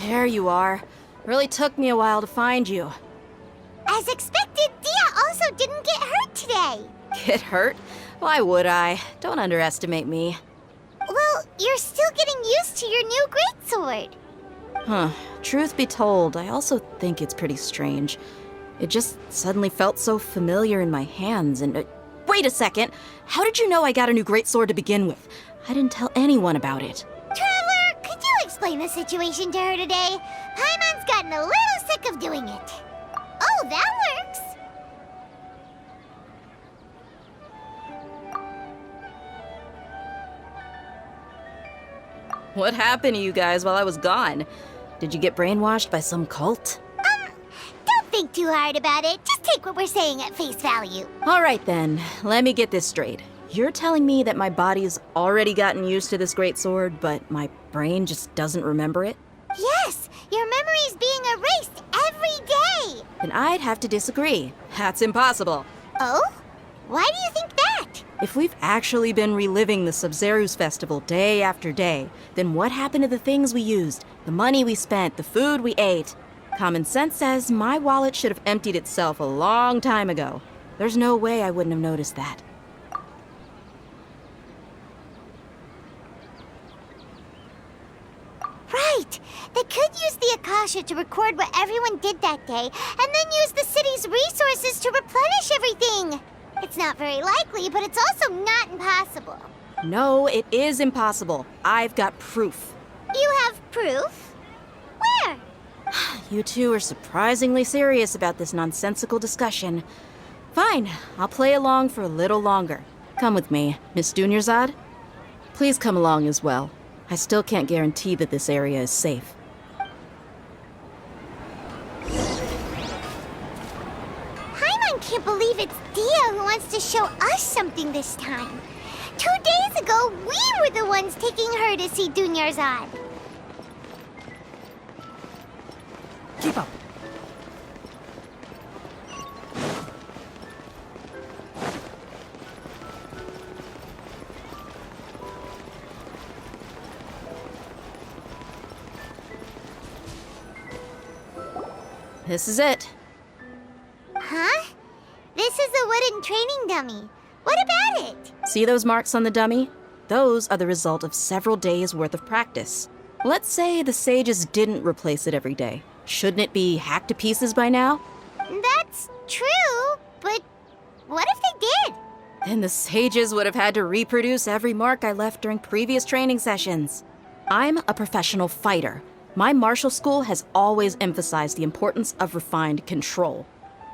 There you are. Really took me a while to find you. As expected, Dia also didn't get hurt today. Get hurt? Why would I? Don't underestimate me. Well, you're still getting used to your new greatsword. Huh. Truth be told, I also think it's pretty strange. It just suddenly felt so familiar in my hands and... wait a second! How did you know I got a new greatsword to begin with? I didn't tell anyone about it. Traveler, could you explain the situation to her today? Paimon's gotten a little sick of doing it. Oh, that works. What happened to you guys while I was gone? Did you get brainwashed by some cult? Don't think too hard about it. Just take what we're saying at face value. All right then, let me get this straight. You're telling me that my body's already gotten used to this greatsword, but my brain just doesn't remember it? Yes, your memory's being erased every day. Then I'd have to disagree. That's impossible. Oh? Why do you think that? If we've actually been reliving the Sumeru's festival day after day, then what happened to the things we used, the money we spent, the food we ate? Common sense says my wallet should have emptied itself a long time ago. There's no way I wouldn't have noticed that. Right. They could use the Akasha to record what everyone did that day, and then use the city's resources to replenish everything. It's not very likely, but it's also not impossible. No, it is impossible. I've got proof. You have proof? Where? You two are surprisingly serious about this nonsensical discussion. Fine, I'll play along for a little longer. Come with me, Miss Dunyarzad. Please come along as well. I still can't guarantee that this area is safe. Paimon can't believe it's Dia who wants to show us something this time. 2 days ago, we were the ones taking her to see Dunyarzad. Keep up. This is it. Huh? This is a wooden training dummy. What about it? See those marks on the dummy? Those are the result of several days' worth of practice. Let's say the sages didn't replace it every day. Shouldn't it be hacked to pieces by now? That's true, but what if they did? Then the sages would have had to reproduce every mark I left during previous training sessions. I'm a professional fighter. My martial school has always emphasized the importance of refined control.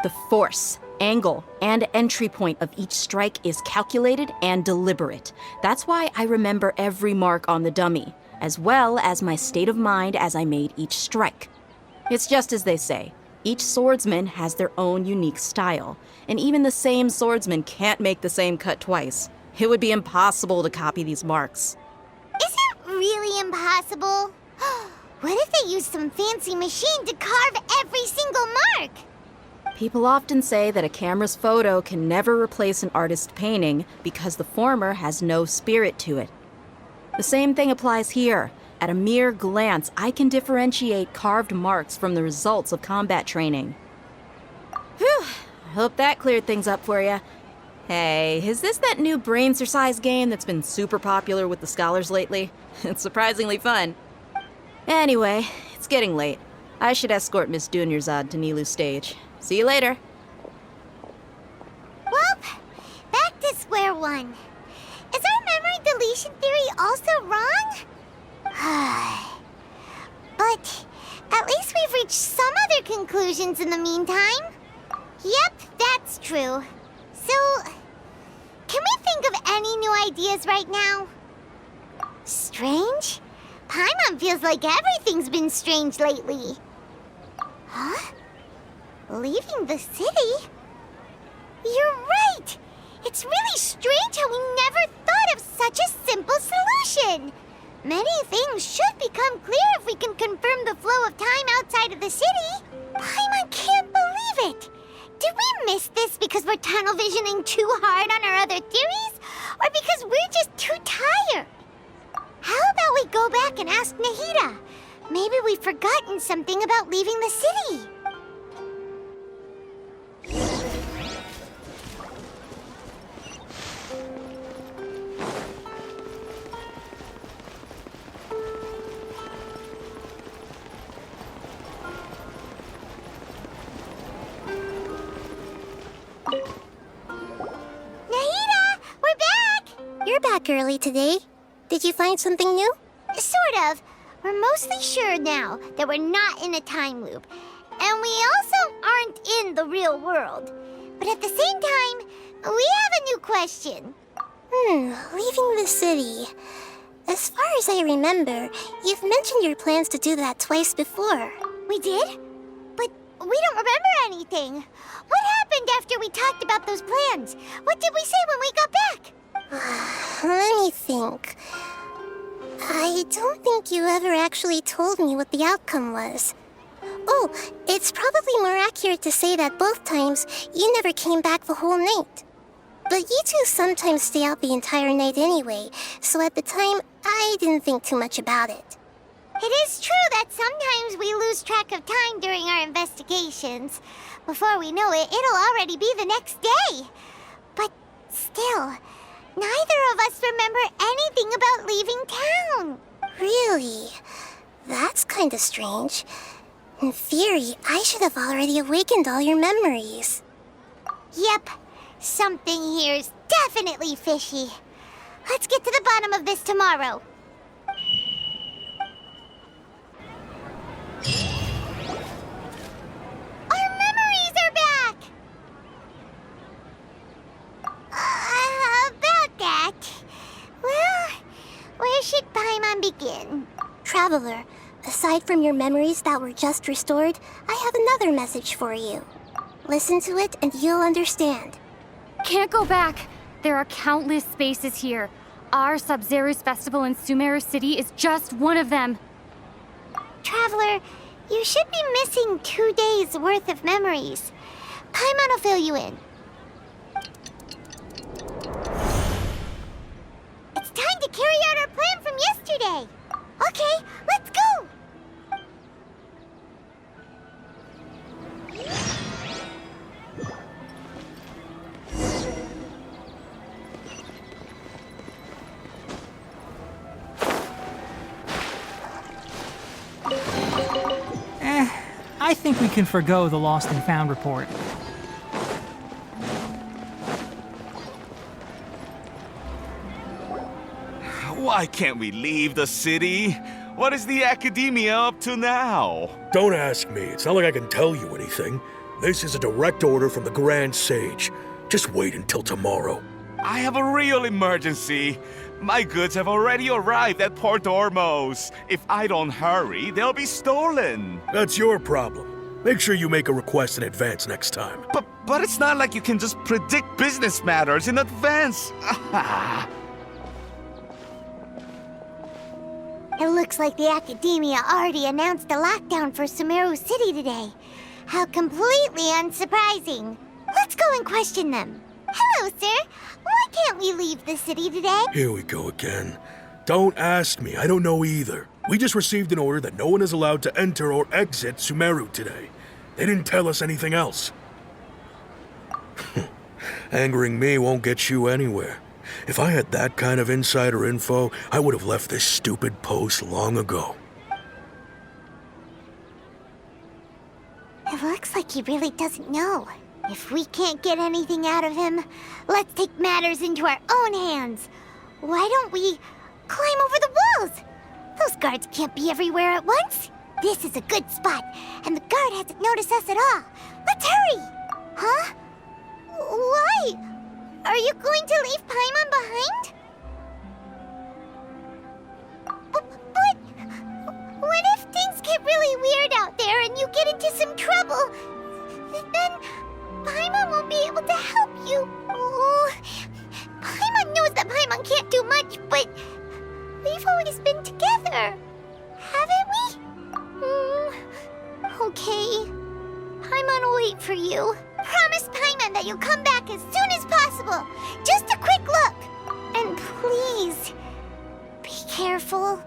The force, angle, and entry point of each strike is calculated and deliberate. That's why I remember every mark on the dummy, as well as my state of mind as I made each strike. It's just as they say, each swordsman has their own unique style, and even the same swordsman can't make the same cut twice. It would be impossible to copy these marks. Is it really impossible? What if they used some fancy machine to carve every single mark? People often say that a camera's photo can never replace an artist's painting because the former has no spirit to it. The same thing applies here. At a mere glance, I can differentiate carved marks from the results of combat training. Whew, I hope that cleared things up for you. Hey, is this that new brain exercise game that's been super popular with the scholars lately? It's surprisingly fun. Anyway, it's getting late. I should escort Miss Dunyarzad to Nilu's stage. See you later. Welp, back to square one. Is our memory deletion theory also wrong? But at least we've reached some other conclusions in the meantime. Yep, that's true. So, can we think of any new ideas right now? Strange? Paimon feels like everything's been strange lately. Huh? Leaving the city? You're right! It's really strange how we never thought of such a simple solution! Many things should become clear if we can confirm the flow of time outside of the city. Paimon can't believe it! Did we miss this because we're tunnel visioning too hard on our other theories? Or because we're just too tired? How about we go back and ask Nahida? Maybe we've forgotten something about leaving the city. You're back early today. Did you find something new? Sort of. We're mostly sure now that we're not in a time loop. And we also aren't in the real world. But at the same time, we have a new question. Leaving the city. As far as I remember, you've mentioned your plans to do that twice before. We did? But we don't remember anything. What happened after we talked about those plans? What did we say when we got back? Let me think. I don't think you ever actually told me what the outcome was. Oh, it's probably more accurate to say that both times you never came back the whole night. But you two sometimes stay out the entire night anyway, so at the time, I didn't think too much about it. It is true that sometimes we lose track of time during our investigations. Before we know it, it'll already be the next day. But still, neither of us remember anything about leaving town. Really? That's kinda strange. In theory, I should have already awakened all your memories. Yep, something here's definitely fishy. Let's get to the bottom of this tomorrow. Our memories are back! About that. Well, where should Paimon begin? Traveler, aside from your memories that were just restored, I have another message for you. Listen to it and you'll understand. Can't go back. There are countless spaces here. Our Sub-Zero's festival in Sumeru City is just one of them. Traveler, you should be missing 2 days worth of memories. Paimon will fill you in. It's time to carry out our plan from yesterday. Okay, let's go! I think we can forgo the lost and found report. Why can't we leave the city? What is the academia up to now? Don't ask me. It's not like I can tell you anything. This is a direct order from the Grand Sage. Just wait until tomorrow. I have a real emergency. My goods have already arrived at Port Ormos. If I don't hurry, they'll be stolen. That's your problem. Make sure you make a request in advance next time. But it's not like you can just predict business matters in advance. It looks like the Academia already announced a lockdown for Sumeru City today. How completely unsurprising. Let's go and question them. Hello, sir. Why can't we leave the city today? Here we go again. Don't ask me. I don't know either. We just received an order that no one is allowed to enter or exit Sumeru today. They didn't tell us anything else. Angering me won't get you anywhere. If I had that kind of insider info, I would have left this stupid post long ago. It looks like he really doesn't know. If we can't get anything out of him, let's take matters into our own hands. Why don't we climb over the walls? Those guards can't be everywhere at once. This is a good spot, and the guard hasn't noticed us at all. Let's hurry! Huh? Why? Are you going to leave Paimon behind? But what if things get really weird out there and you get into some trouble? Then Paimon won't be able to help you. Oh, Paimon knows that Paimon can't do much, but we've always been together, haven't we? Okay. Paimon will wait for you. Promise Paimon that you'll come back as soon as possible. Just a quick look. And please, be careful.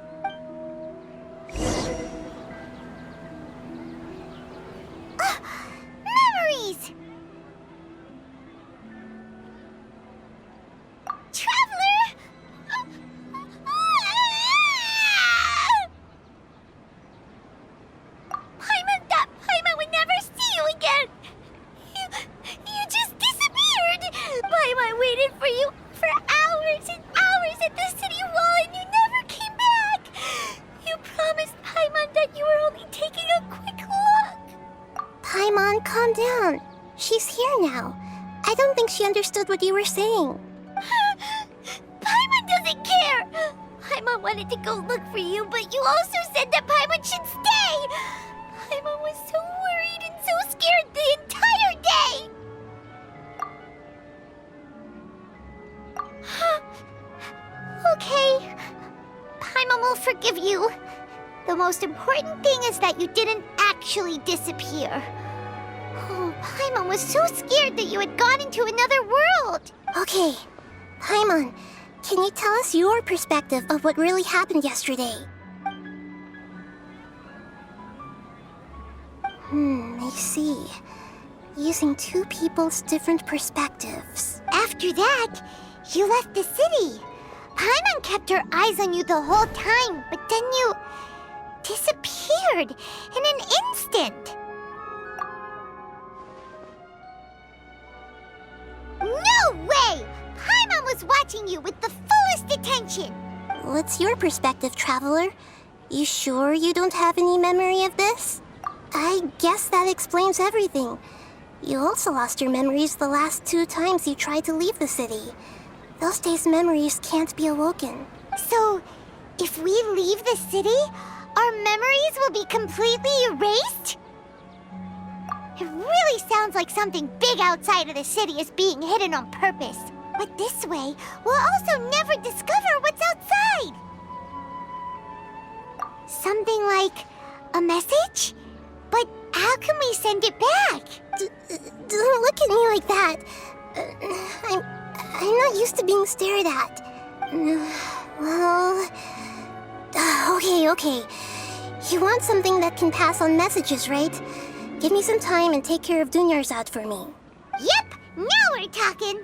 down. She's here now. I don't think she understood what you were saying. Paimon doesn't care! Paimon wanted to go look for you, but you also said that Paimon should stay! Paimon was so worried and so scared the entire day! Okay. Paimon will forgive you. The most important thing is that you didn't actually disappear. Oh, Paimon was so scared that you had gone into another world! Okay, Paimon, can you tell us your perspective of what really happened yesterday? I see. Using two people's different perspectives. After that, you left the city. Paimon kept her eyes on you the whole time, but then you disappeared in an instant. No way! Paimon was watching you with the fullest attention. What's your perspective, Traveler? You sure you don't have any memory of this? I guess that explains everything. You also lost your memories the last 2 times you tried to leave the city. Those days' memories can't be awoken. So, if we leave the city, our memories will be completely erased? It really sounds like something big outside of the city is being hidden on purpose. But this way, we'll also never discover what's outside. Something like a message? But how can we send it back? Don't look at me like that. I'm not used to being stared at. Well... Okay. You want something that can pass on messages, right? Give me some time and take care of Dunyarzad for me. Yep, now we're talking.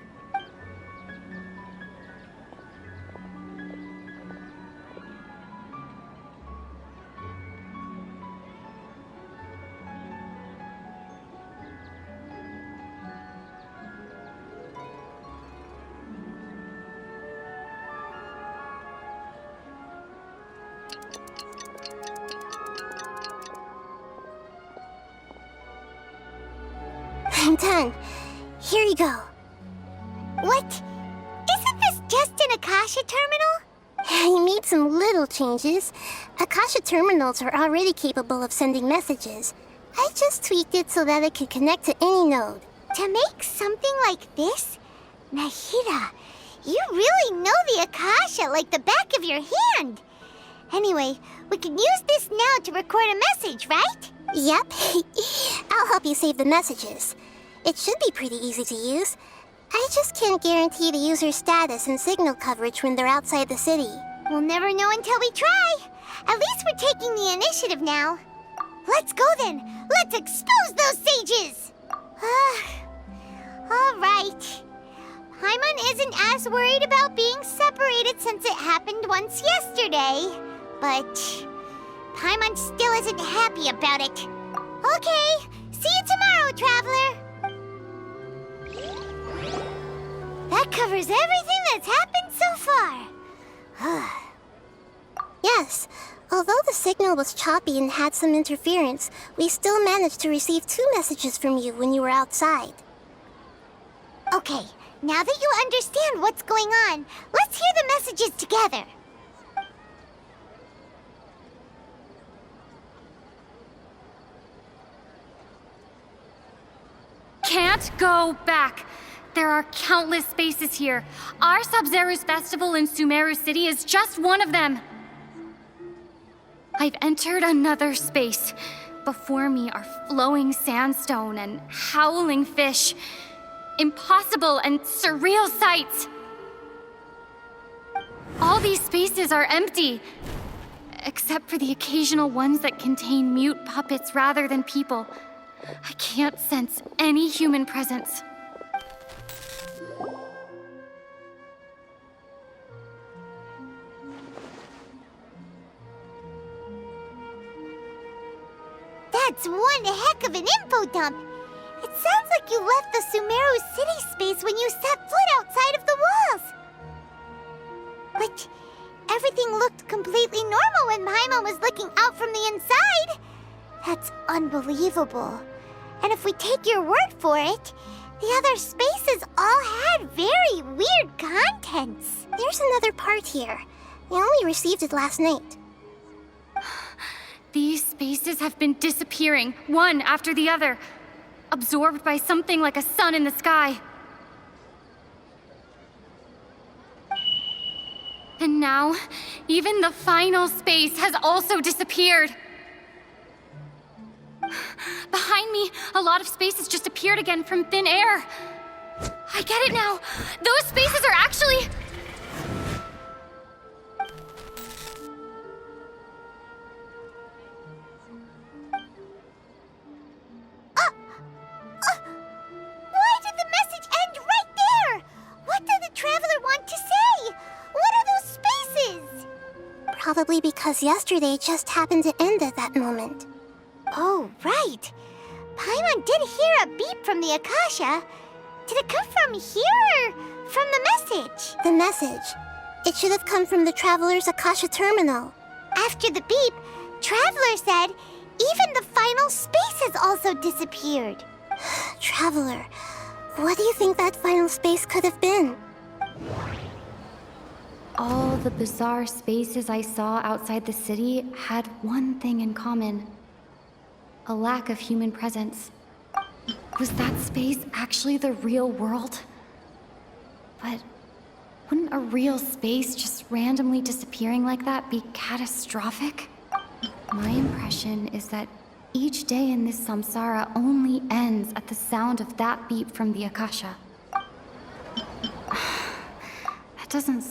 I'm done. Here you go. What? Isn't this just an Akasha terminal? I made some little changes. Akasha terminals are already capable of sending messages. I just tweaked it so that it could connect to any node. To make something like this? Nahida, you really know the Akasha like the back of your hand. Anyway, we can use this now to record a message, right? Yep. I'll help you save the messages. It should be pretty easy to use. I just can't guarantee the user's status and signal coverage when they're outside the city. We'll never know until we try. At least we're taking the initiative now. Let's go then. Let's expose those sages. All right. Paimon isn't as worried about being separated since it happened once yesterday. But Paimon still isn't happy about it. Okay, see you tomorrow, Traveler. That covers everything that's happened so far. Yes. Although the signal was choppy and had some interference, we still managed to receive 2 messages from you when you were outside. Okay, now that you understand what's going on, let's hear the messages together. Can't go back. There are countless spaces here. Our Sub-Zeru's festival in Sumeru City is just one of them. I've entered another space. Before me are flowing sandstone and howling fish. Impossible and surreal sights. All these spaces are empty, except for the occasional ones that contain mute puppets rather than people. I can't sense any human presence. That's one heck of an info dump. It sounds like you left the Sumeru city space when you set foot outside of the walls. But everything looked completely normal when Paimon was looking out from the inside. That's unbelievable. And if we take your word for it, the other spaces all had very weird contents. There's another part here. We only received it last night. These spaces have been disappearing, one after the other, absorbed by something like a sun in the sky. And now, even the final space has also disappeared. Behind me, a lot of spaces just appeared again from thin air. I get it now. Those spaces are actually... Why did the message end right there? What did the traveler want to say? What are those spaces? Probably because yesterday just happened to end at that moment. Oh, right. Paimon did hear a beep from the Akasha. Did it come from here or from the message? The message. It should have come from the Traveler's Akasha terminal. After the beep, Traveler said even the final space has also disappeared. Traveler, what do you think that final space could have been? All the bizarre spaces I saw outside the city had one thing in common. A lack of human presence. Was that space actually the real world? But wouldn't a real space just randomly disappearing like that be catastrophic? My impression is that each day in this samsara only ends at the sound of that beep from the Akasha. That doesn't...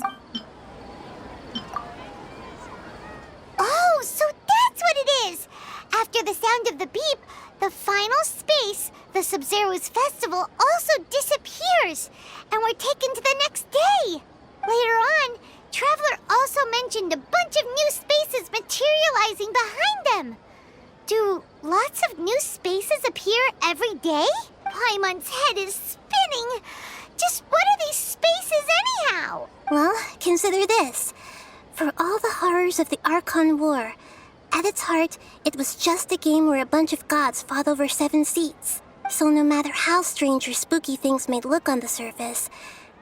Oh, so that's what it is! After the sound of the beep, the final space, the Sumeru's festival, also disappears, and we're taken to the next day. Later on, Traveler also mentioned a bunch of new spaces materializing behind them. Do lots of new spaces appear every day? Paimon's head is spinning. Just what are these spaces anyhow? Well, consider this. For all the horrors of the Archon War, at its heart, it was just a game where a bunch of gods fought over 7 seats. So no matter how strange or spooky things may look on the surface,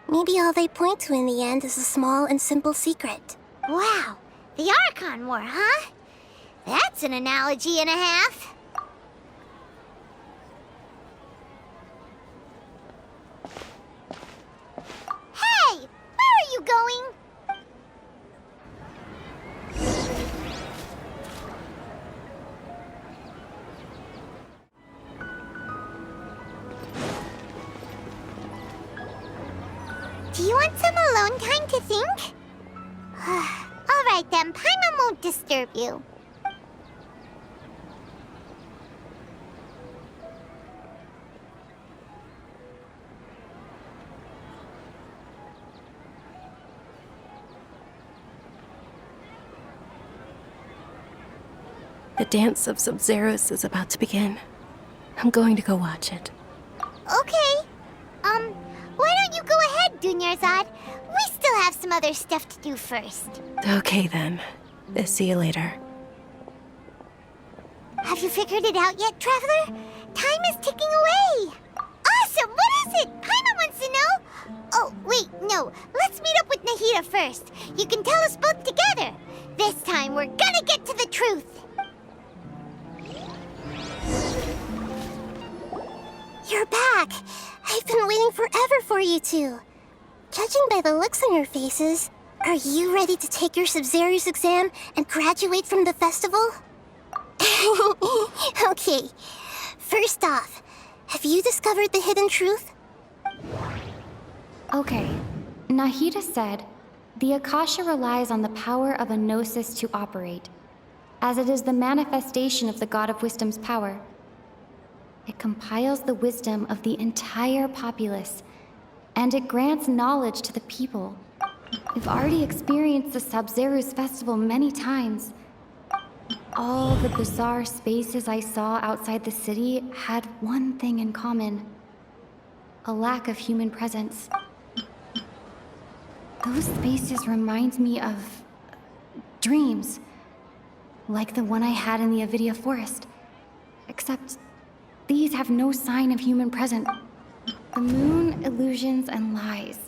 maybe all they point to in the end is a small and simple secret. Wow, the Archon War, huh? That's an analogy and a half. Hey, where are you going? Do you want some alone time to think? All right then, Paimon won't disturb you. The dance of Sub-Zeros is about to begin. I'm going to go watch it. Okay. Why don't you go ahead, Dunyarzad? We still have some other stuff to do first. Okay then. See you later. Have you figured it out yet, Traveler? Time is ticking away. Awesome! What is it? Paimon wants to know. Oh, wait, no. Let's meet up with Nahida first. You can tell us both together. This time, we're gonna get to the truth. You're back! I've been waiting forever for you two. Judging by the looks on your faces, are you ready to take your Sub-Zero's exam and graduate from the festival? Okay, first off, have you discovered the hidden truth? Okay, Nahida said, the Akasha relies on the power of a gnosis to operate, as it is the manifestation of the God of Wisdom's power. It compiles the wisdom of the entire populace, and it grants knowledge to the people. We've already experienced the Sub-Zero's festival many times. All the bizarre spaces I saw outside the city had one thing in common: a lack of human presence. Those spaces remind me of dreams, like the one I had in the Avidia Forest, except These have no sign of human presence. The moon, illusions, and lies.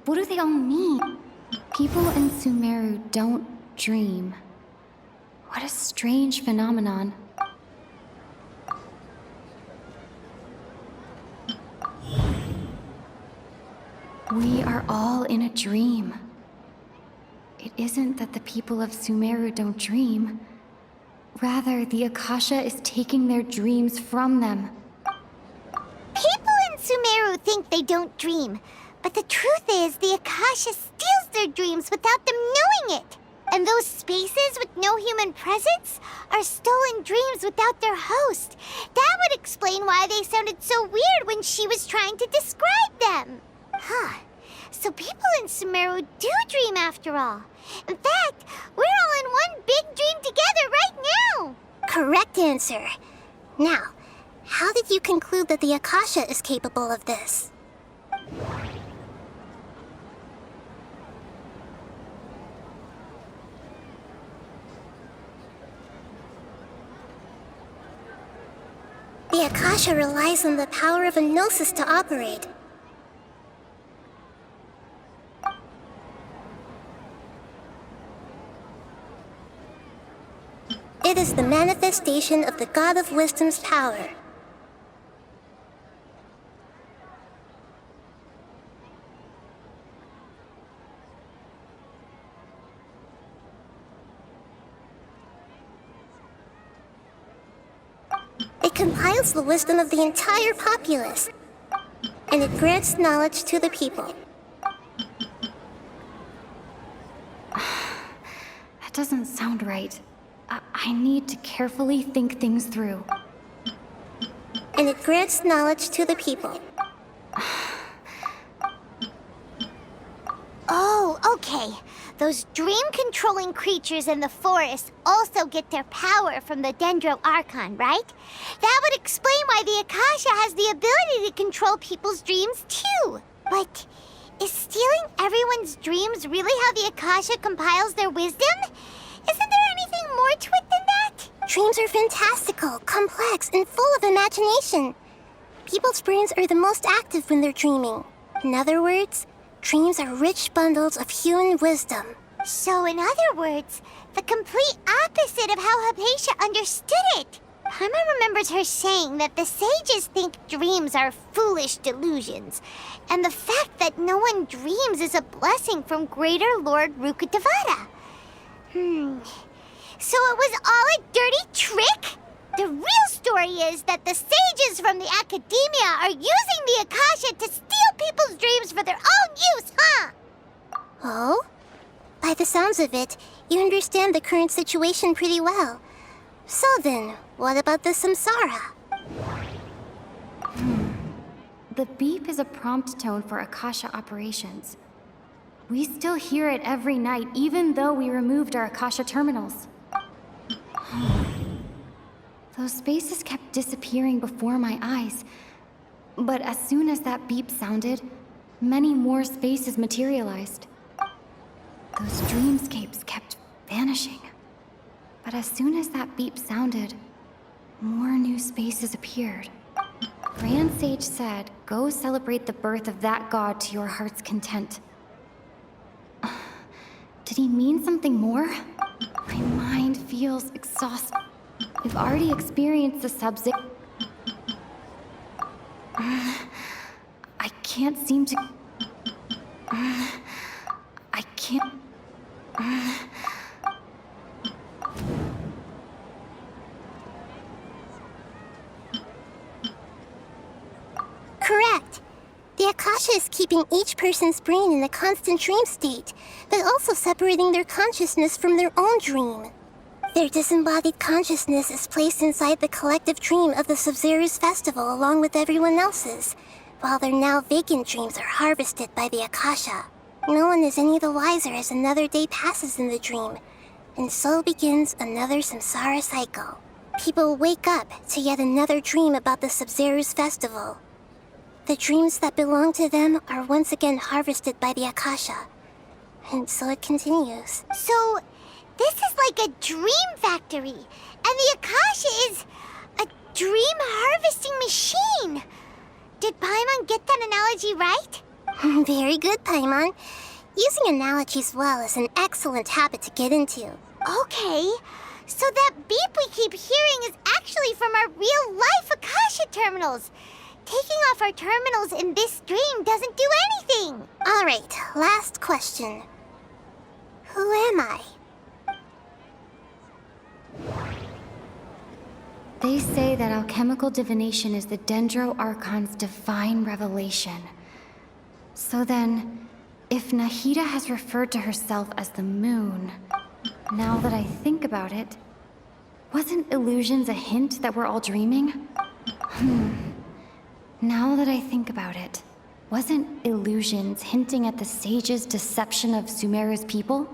What do they all mean? People in Sumeru don't dream. What a strange phenomenon. We are all in a dream. It isn't that the people of Sumeru don't dream. Rather, the Akasha is taking their dreams from them. People in Sumeru think they don't dream, but the truth is the Akasha steals their dreams without them knowing it. And those spaces with no human presence are stolen dreams without their host. That would explain why they sounded so weird when she was trying to describe them. Huh. So people in Sumeru do dream after all. In fact, we're all in one big dream together right now. Correct answer. Now, how did you conclude that the Akasha is capable of this? The Akasha relies on the power of a gnosis to operate. It is the manifestation of the God of Wisdom's power. It compiles the wisdom of the entire populace, and it grants knowledge to the people. That doesn't sound right. I need to carefully think things through. And it grants knowledge to the people. Oh, okay. Those dream-controlling creatures in the forest also get their power from the Dendro Archon, right? That would explain why the Akasha has the ability to control people's dreams, too. But is stealing everyone's dreams really how the Akasha compiles their wisdom? Isn't there anything more to it than that? Dreams are fantastical, complex, and full of imagination. People's brains are the most active when they're dreaming. In other words, dreams are rich bundles of human wisdom. So, in other words, the complete opposite of how Hypatia understood it. Paimon remembers her saying that the sages think dreams are foolish delusions, and the fact that no one dreams is a blessing from Greater Lord Rukkhadevata. So it was all a dirty trick? The real story is that the sages from the academia are using the Akasha to steal people's dreams for their own use, huh? Oh? By the sounds of it, you understand the current situation pretty well. So then, what about the samsara? The beep is a prompt tone for Akasha operations. We still hear it every night, even though we removed our Akasha terminals. Those spaces kept disappearing before my eyes. But as soon as that beep sounded, many more spaces materialized. Those dreamscapes kept vanishing. But as soon as that beep sounded, more new spaces appeared. Grand Sage said, "Go celebrate the birth of that god to your heart's content." Did he mean something more? My mind feels exhausted. We've already experienced the subject. I can't seem to... I can't... Correct. The Akasha is keeping each person's brain in a constant dream state, but also separating their consciousness from their own dream. Their disembodied consciousness is placed inside the collective dream of the Sumeru's festival along with everyone else's, while their now vacant dreams are harvested by the Akasha. No one is any the wiser as another day passes in the dream, and so begins another samsara cycle. People wake up to yet another dream about the Sumeru's festival. The dreams that belong to them are once again harvested by the Akasha, and so it continues. So, this is like a dream factory, and the Akasha is a dream harvesting machine. Did Paimon get that analogy right? Very good, Paimon. Using analogies well is an excellent habit to get into. Okay, so that beep we keep hearing is actually from our real-life Akasha terminals. Taking off our terminals in this dream doesn't do anything. All right, last question. Who am I? They say that alchemical divination is the Dendro Archon's divine revelation. So then, if Nahida has referred to herself as the moon, now that I think about it, wasn't illusions a hint that we're all dreaming? Now that I think about it, wasn't illusions hinting at the sage's deception of Sumeru's people?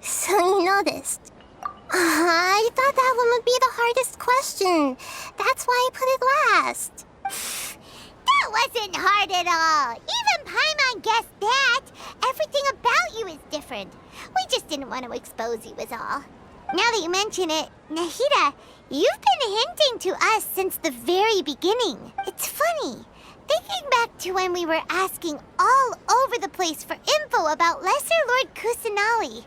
So you noticed. I thought that one would be the hardest question. That's why I put it last. That wasn't hard at all. Even Paimon guessed that. Everything about you is different. We just didn't want to expose you is all. Now that you mention it, Nahida, you've been hinting to us since the very beginning. It's funny. Thinking back to when we were asking all over the place for info about Lesser Lord Kusanali.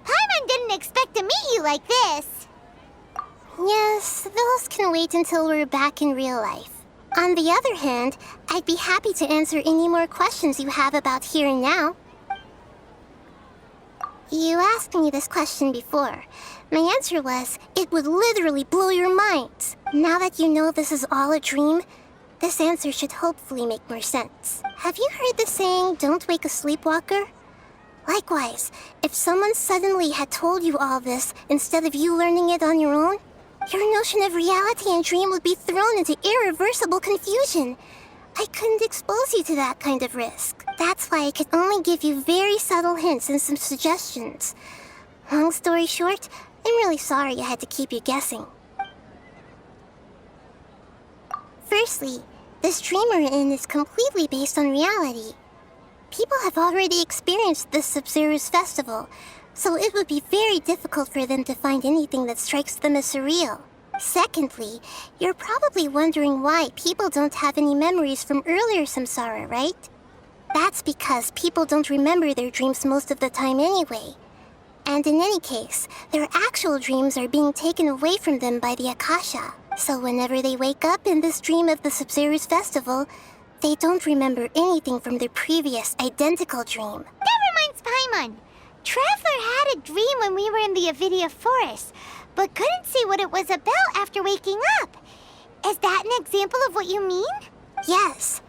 Paimon didn't expect to meet you like this. Yes, those can wait until we're back in real life. On the other hand, I'd be happy to answer any more questions you have about here and now. You asked me this question before. My answer was, it would literally blow your mind. Now that you know this is all a dream, this answer should hopefully make more sense. Have you heard the saying, don't wake a sleepwalker? Likewise, if someone suddenly had told you all this instead of you learning it on your own, your notion of reality and dream would be thrown into irreversible confusion. I couldn't expose you to that kind of risk. That's why I could only give you very subtle hints and some suggestions. Long story short, I'm really sorry I had to keep you guessing. Firstly, this dream we're in is completely based on reality. People have already experienced this Sumeru's festival, so it would be very difficult for them to find anything that strikes them as surreal. Secondly, you're probably wondering why people don't have any memories from earlier samsara, right? That's because people don't remember their dreams most of the time anyway. And in any case, their actual dreams are being taken away from them by the Akasha. So whenever they wake up in this dream of the Sumeru's festival, they don't remember anything from their previous identical dream. That reminds Paimon. Traveler had a dream when we were in the Avidia forest, but couldn't see what it was about after waking up. Is that an example of what you mean? Yes.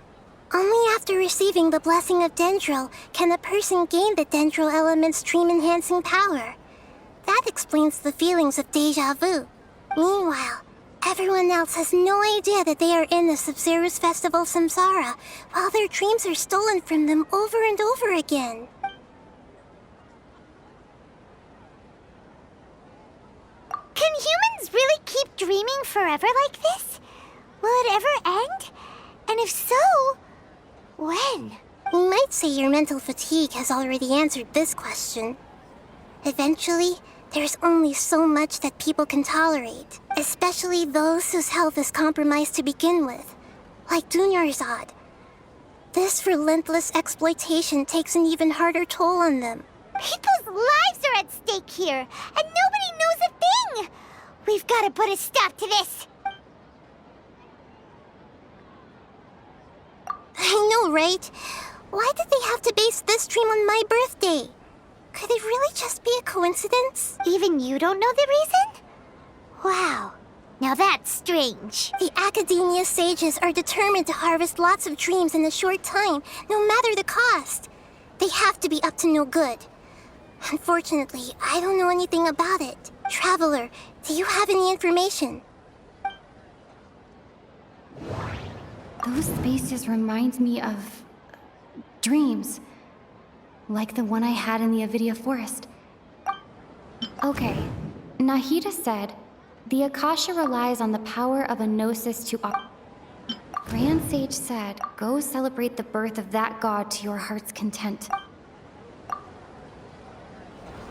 Only after receiving the blessing of Dendro can a person gain the Dendro element's dream-enhancing power. That explains the feelings of deja vu. Meanwhile, everyone else has no idea that they are in the Sumeru's festival samsara, while their dreams are stolen from them over and over again. Can humans really keep dreaming forever like this? Will it ever end? And if so, when? You might say your mental fatigue has already answered this question. Eventually, there's only so much that people can tolerate, especially those whose health is compromised to begin with, like Dunyarzad. This relentless exploitation takes an even harder toll on them. People's lives are at stake here, and nobody knows a thing! We've got to put a stop to this! I know, right? Why did they have to base this dream on my birthday? Could it really just be a coincidence? Even you don't know the reason? Wow, now that's strange. The Academia sages are determined to harvest lots of dreams in a short time, no matter the cost. They have to be up to no good. Unfortunately, I don't know anything about it. Traveler, do you have any information? Those spaces remind me of dreams, like the one I had in the Avidia forest. Okay, Nahida said, the Akasha relies on the power of a gnosis to Grand Sage said, go celebrate the birth of that god to your heart's content.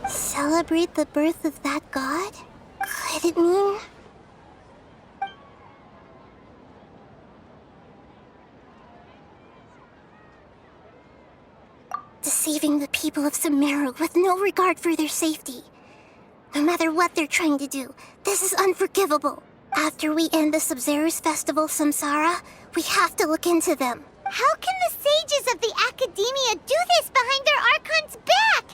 Celebrate the birth of that god? Could Could it mean... deceiving the people of Sumeru with no regard for their safety? No matter what they're trying to do, this is unforgivable. After we end the Sub-Zero's festival, Samsara, we have to look into them. How can the sages of the Academia do this behind their archon's back?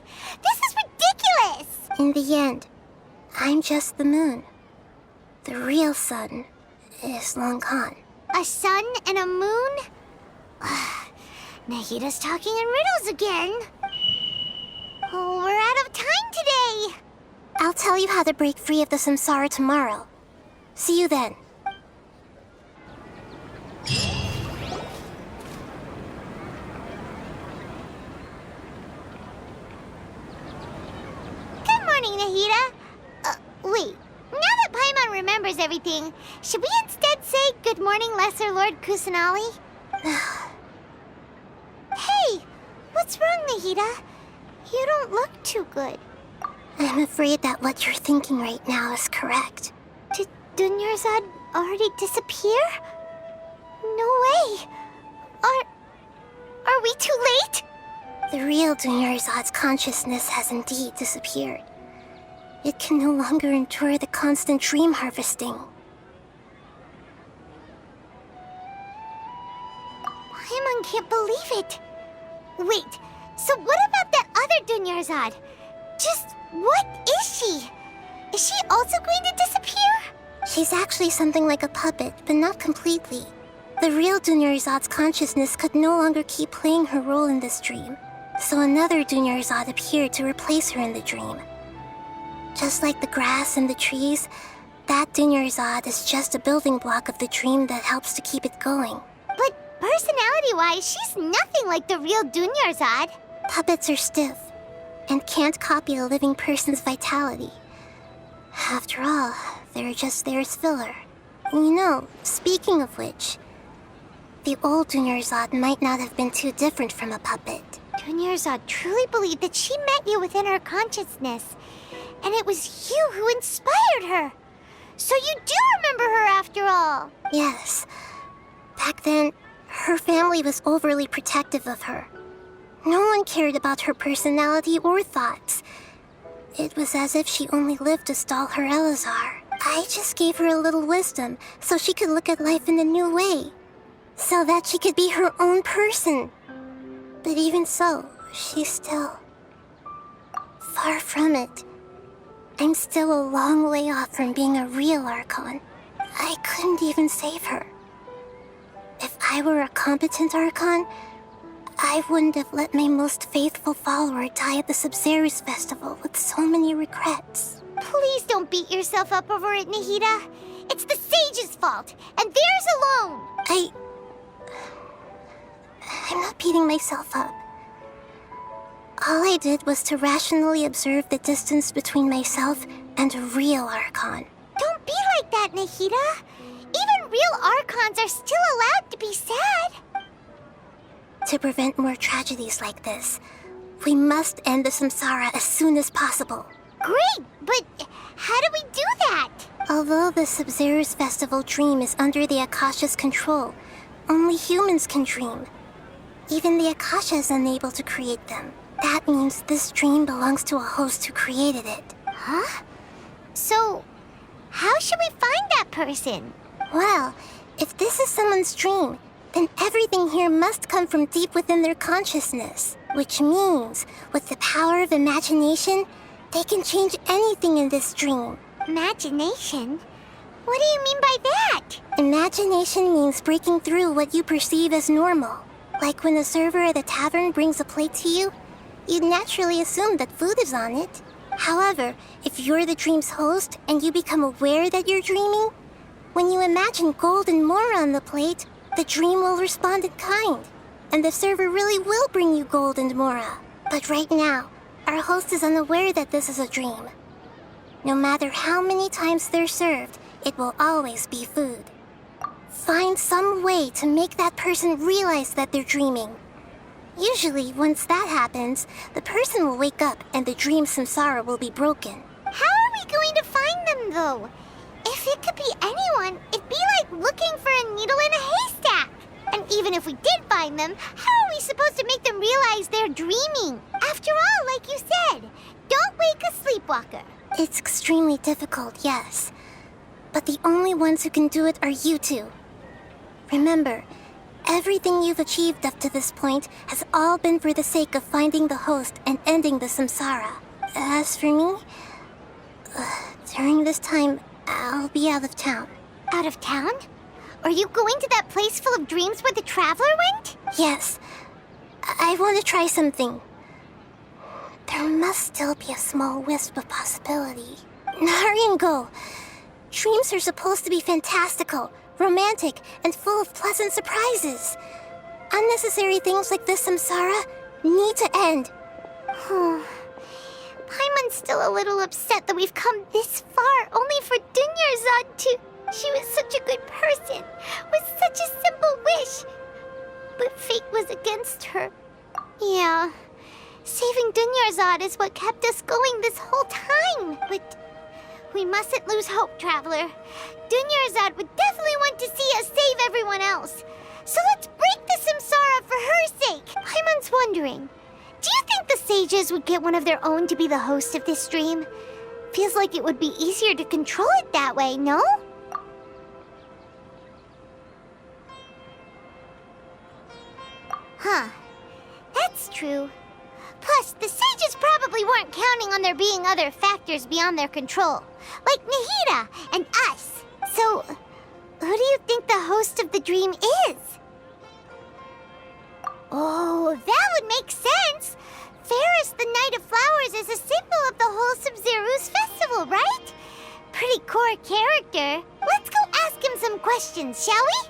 This is ridiculous! In the end, I'm just the moon. The real sun is long gone. A sun and a moon? Nahida's talking in riddles again. Oh, we're out of time today. I'll tell you how to break free of the samsara tomorrow. See you then. Good morning, Nahida. Wait. Now that Paimon remembers everything, should we instead say good morning, Lesser Lord Kusanali? Hey, what's wrong, Nahida? You don't look too good. I'm afraid that what you're thinking right now is correct. Did Dunyarzad already disappear? No way. Are we too late? The real Dunyarzad's consciousness has indeed disappeared. It can no longer endure the constant dream harvesting. Paimon can't believe it. Wait, so what about that other Dunyarzad? Just what is she? Is she also going to disappear? She's actually something like a puppet, but not completely. The real Dunyarzad's consciousness could no longer keep playing her role in this dream, so another Dunyarzad appeared to replace her in the dream. Just like the grass and the trees, that Dunyarzad is just a building block of the dream that helps to keep it going. But personality-wise, she's nothing like the real Dunyarzad. Puppets are stiff and can't copy a living person's vitality. After all, they're just there as filler. You know, speaking of which, the old Dunyarzad might not have been too different from a puppet. Dunyarzad truly believed that she met you within her consciousness, and it was you who inspired her. So you do remember her after all. Yes. Back then, her family was overly protective of her. No one cared about her personality or thoughts. It was as if she only lived to stall her Elazar. I just gave her a little wisdom so she could look at life in a new way. So that she could be her own person. But even so, she's still... far from it. I'm still a long way off from being a real Archon. I couldn't even save her. If I were a competent Archon, I wouldn't have let my most faithful follower die at the Sub-Zero's festival with so many regrets. Please don't beat yourself up over it, Nahida. It's the sage's fault, and theirs alone. I'm not beating myself up. All I did was to rationally observe the distance between myself and a real Archon. Don't be like that, Nahida. Even real Archons are still allowed to be sad. To prevent more tragedies like this, we must end the samsara as soon as possible. Great, but how do we do that? Although the Sub-Zero's festival dream is under the Akasha's control, only humans can dream. Even the Akasha is unable to create them. That means this dream belongs to a host who created it. Huh? So, how should we find that person? Well, if this is someone's dream, then everything here must come from deep within their consciousness. Which means, with the power of imagination, they can change anything in this dream. Imagination? What do you mean by that? Imagination means breaking through what you perceive as normal. Like when a server at a tavern brings a plate to you, you'd naturally assume that food is on it. However, if you're the dream's host and you become aware that you're dreaming, when you imagine gold and more on the plate, the dream will respond in kind, and the server really will bring you gold and mora. But right now, our host is unaware that this is a dream. No matter how many times they're served, it will always be food. Find some way to make that person realize that they're dreaming. Usually, once that happens, the person will wake up and the dream samsara will be broken. How are we going to find find them, though? If it could be anyone, it'd be like looking for a needle in a haystack. And even if we did find them, how are we supposed to make them realize they're dreaming? After all, like you said, don't wake a sleepwalker. It's extremely difficult, yes. But the only ones who can do it are you two. Remember, everything you've achieved up to this point has all been for the sake of finding the host and ending the samsara. As for me, during this time, I'll be out of town. Out of town? Are you going to that place full of dreams where the traveler went? Yes. I want to try something. There must still be a small wisp of possibility. Hurry and go. Dreams are supposed to be fantastical, romantic, and full of pleasant surprises. Unnecessary things like this samsara need to end. Paimon's still a little upset that we've come this far only for Dunyarzad to... She was such a good person, with such a simple wish. But fate was against her. Yeah, saving Dunyarzad is what kept us going this whole time. But we mustn't lose hope, Traveler. Dunyarzad would definitely want to see us save everyone else. So let's break the samsara for her sake. Paimon's wondering, do you think the sages would get one of their own to be the host of this dream? Feels like it would be easier to control it that way, no? Huh. That's true. Plus, the sages probably weren't counting on there being other factors beyond their control, like Nahida and us. So, who do you think the host of the dream is? Oh, that would make sense. Ferris, the Knight of Flowers, is a symbol of the wholesome Zeru's festival, right? Pretty core character. Let's go ask him some questions, shall we?